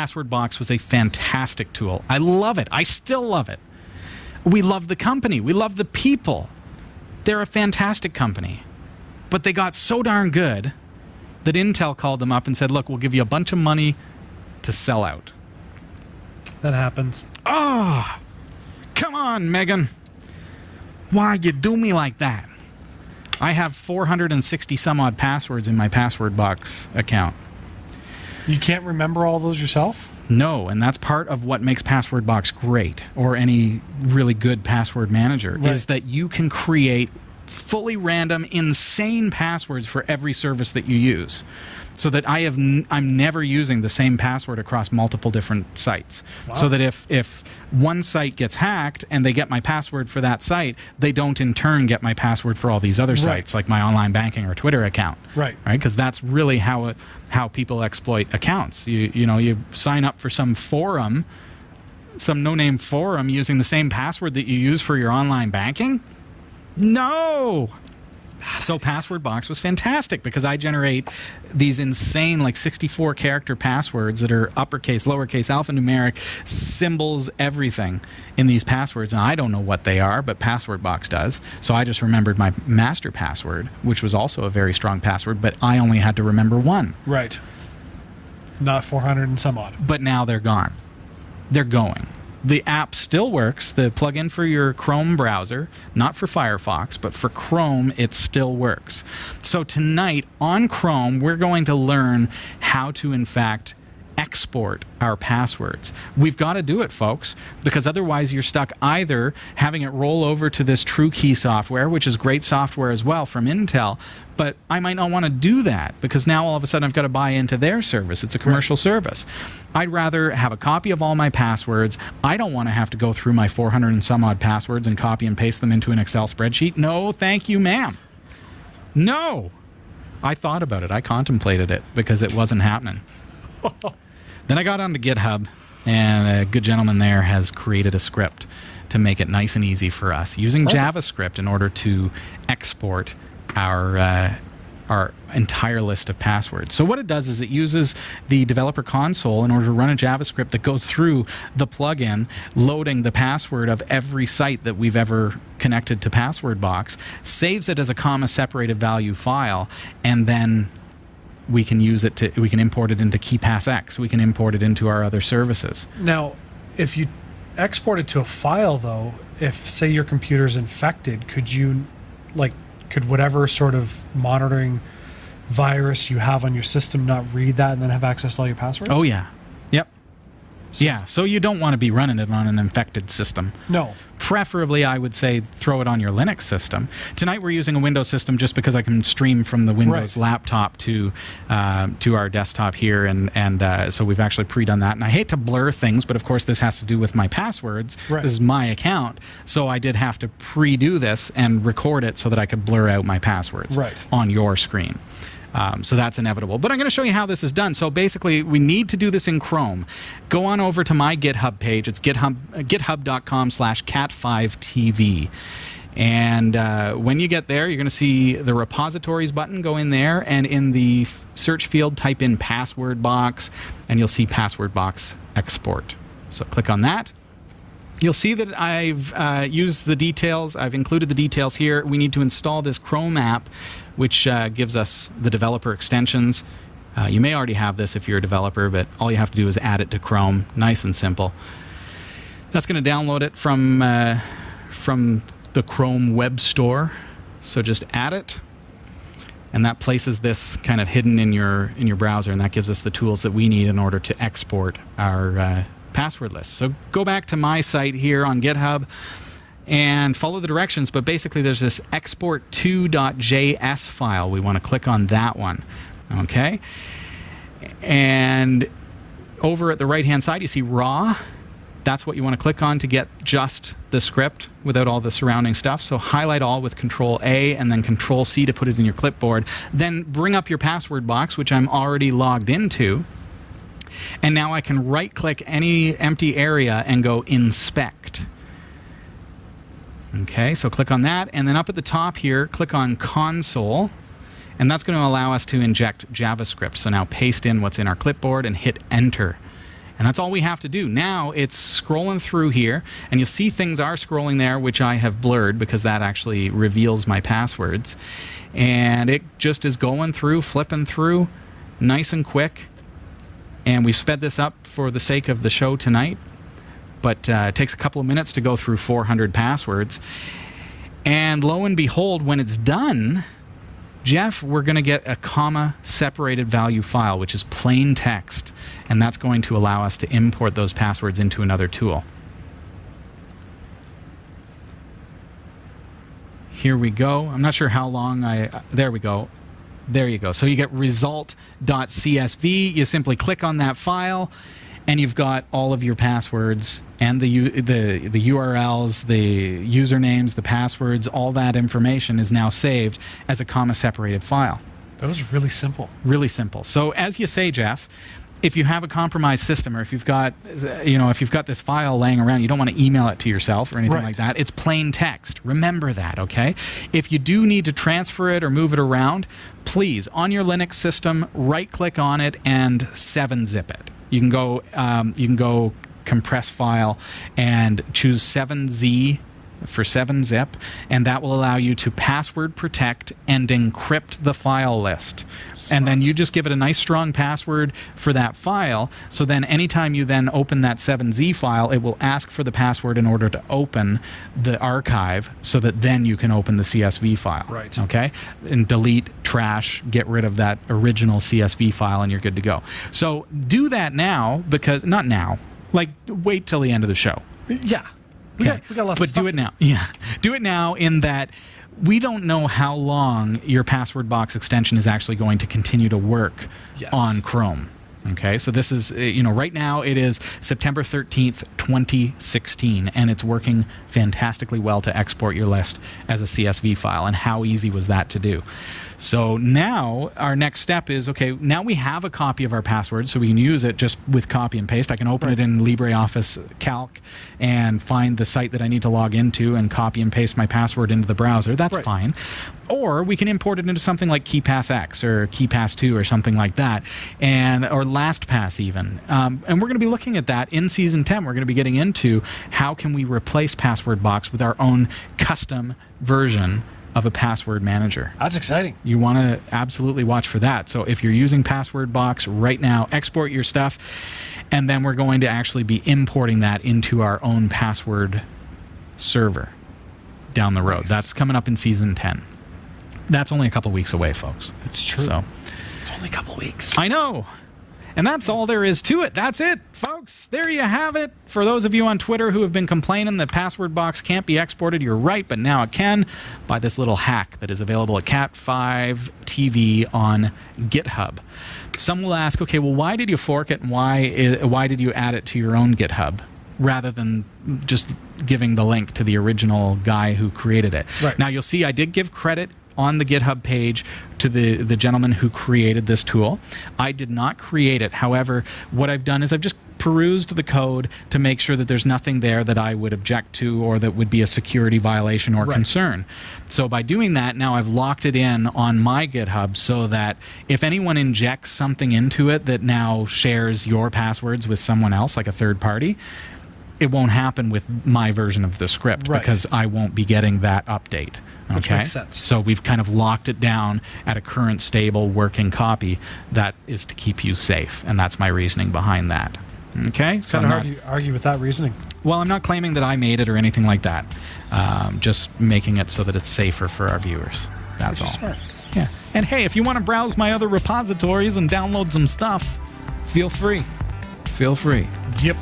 PasswordBox was a fantastic tool. I love it. I still love it. We love the company. We love the people. They're a fantastic company. But they got so darn good that Intel called them up and said, look, we'll give you a bunch of money to sell out. That happens. Oh, come on, Megan. Why you do me like that? I have 460 some odd passwords in my PasswordBox account. You can't remember all those yourself? No, and that's part of what makes PasswordBox great, or any really good password manager, is that you can create fully random, insane passwords for every service that you use. So that I'm never using the same password across multiple different sites. Wow. So that if one site gets hacked and they get my password for that site, they don't in turn get my password for all these other sites, like my online banking or Twitter account. Right. Because that's really how people exploit accounts. You sign up for some forum, some no-name forum, using the same password that you use for your online banking. No. So PasswordBox was fantastic because I generate these insane, like 64-character passwords that are uppercase, lowercase, alphanumeric, symbols, everything in these passwords. And I don't know what they are, but PasswordBox does. So I just remembered my master password, which was also a very strong password, but I only had to remember one. Right. Not 400 and some odd. But now they're gone. They're going. The app still works. The plugin for your Chrome browser, not for Firefox, but for Chrome, it still works. So tonight on Chrome, we're going to learn how to, in fact, export our passwords. We've got to do it, folks, because otherwise you're stuck either having it roll over to this TrueKey software, which is great software as well from Intel, but I might not want to do that because now all of a sudden I've got to buy into their service. It's a commercial service. I'd rather have a copy of all my passwords. I don't want to have to go through my 400 and some odd passwords and copy and paste them into an Excel spreadsheet. No, thank you, ma'am. No. I thought about it. I contemplated it because it wasn't happening. Then I got onto GitHub, and a good gentleman there has created a script to make it nice and easy for us using JavaScript in order to export our entire list of passwords. So what it does is it uses the developer console in order to run a JavaScript that goes through the plugin, loading the password of every site that we've ever connected to PasswordBox, saves it as a comma-separated value file, and then we can use it we can import it into KeePassX. We can import it into our other services. Now, if you export it to a file, though, if, say, your computer's infected, could whatever sort of monitoring virus you have on your system not read that and then have access to all your passwords? Oh, yeah. Yep. So you don't want to be running it on an infected system. No. Preferably, I would say, throw it on your Linux system. Tonight we're using a Windows system just because I can stream from the Windows laptop to our desktop here, and so we've actually pre-done that. And I hate to blur things, but of course this has to do with my passwords. This is my account, so I did have to pre-do this and record it so that I could blur out my passwords on your screen. So that's inevitable. But I'm going to show you how this is done. So basically, we need to do this in Chrome. Go on over to my GitHub page. It's github.com/cat5tv. And when you get there, you're going to see the repositories button. Go in there, and in the search field, type in PasswordBox, and you'll see PasswordBox export. So click on that. You'll see that I've used the details. I've included the details here. We need to install this Chrome app, which gives us the developer extensions. You may already have this if you're a developer, but all you have to do is add it to Chrome. Nice and simple. That's going to download it from the Chrome Web Store. So just add it, and that places this kind of hidden in your browser, and that gives us the tools that we need in order to export our password list. So go back to my site here on GitHub and follow the directions, but basically there's this export2.js file. We want to click on that one. Okay? And over at the right-hand side, you see raw. That's what you want to click on to get just the script without all the surrounding stuff. So highlight all with Control-A and then Control-C to put it in your clipboard. Then bring up your password box, which I'm already logged into. And now I can right-click any empty area and go Inspect. Okay, so click on that. And then up at the top here, click on Console. And that's going to allow us to inject JavaScript. So now paste in what's in our clipboard and hit Enter. And that's all we have to do. Now it's scrolling through here, and you'll see things are scrolling there, which I have blurred because that actually reveals my passwords. And it just is going through, flipping through, nice and quick. And we sped this up for the sake of the show tonight. But it takes a couple of minutes to go through 400 passwords. And lo and behold, when it's done, Jeff, we're going to get a comma-separated value file, which is plain text. And that's going to allow us to import those passwords into another tool. Here we go. I'm not sure how long there we go. There you go. So you get result.csv. You simply click on that file, and you've got all of your passwords and the URLs, the usernames, the passwords. All that information is now saved as a comma-separated file. That was really simple. Really simple. So as you say, Jeff, if you have a compromised system, or if you've got, if you've got this file laying around, you don't want to email it to yourself or anything like that. It's plain text. Remember that, okay? If you do need to transfer it or move it around, please, on your Linux system, right-click on it and 7-zip it. You can go compress file and choose 7Z for 7-zip, and that will allow you to password protect and encrypt the file list. Smart. And then you just give it a nice strong password for that file, so then anytime you then open that 7Z file, it will ask for the password in order to open the archive, so that then you can open the CSV file. Right. Okay? And delete, trash, get rid of that original CSV file, and you're good to go. So do that now, because, not now, like wait till the end of the show. Yeah. Okay. We got lots but of stuff. do it now. Yeah. Do it now, in that we don't know how long your PasswordBox extension is actually going to continue to work on Chrome. Okay, so this is, right now it is September 13th, 2016, and it's working fantastically well to export your list as a CSV file. And how easy was that to do? So now our next step is, okay, now we have a copy of our password, so we can use it just with copy and paste. I can open it in LibreOffice Calc and find the site that I need to log into and copy and paste my password into the browser. That's fine. Or we can import it into something like KeePassX or KeePass2 or something like that, or LastPass even. And we're going to be looking at that in Season 10. We're going to be getting into how can we replace PasswordBox with our own custom version of a password manager. That's exciting. You want to absolutely watch for that. So if you're using PasswordBox right now, export your stuff, and then we're going to actually be importing that into our own password server down the road. Nice. That's coming up in Season 10. That's only a couple weeks away, folks. It's true. So it's only a couple weeks. I know. And that's all there is to it. That's it, folks. There you have it. For those of you on Twitter who have been complaining that PasswordBox can't be exported, you're right, but now it can by this little hack that is available at Cat5 TV on GitHub. Some will ask, okay, well, why did you fork it, and why did you add it to your own GitHub rather than just giving the link to the original guy who created it? Right. Now, you'll see I did give credit on the GitHub page to the gentleman who created this tool. I did not create it. However, what I've done is I've just perused the code to make sure that there's nothing there that I would object to or that would be a security violation or concern. So by doing that, now I've locked it in on my GitHub so that if anyone injects something into it that now shares your passwords with someone else, like a third party, it won't happen with my version of the script because I won't be getting that update. Okay? Which makes sense. So we've kind of locked it down at a current stable working copy that is to keep you safe, and that's my reasoning behind that. Okay? It's kind of hard to argue with that reasoning. Well, I'm not claiming that I made it or anything like that. Just making it so that it's safer for our viewers. That's all. Smart. Yeah. And hey, if you want to browse my other repositories and download some stuff, feel free. Feel free. Yep.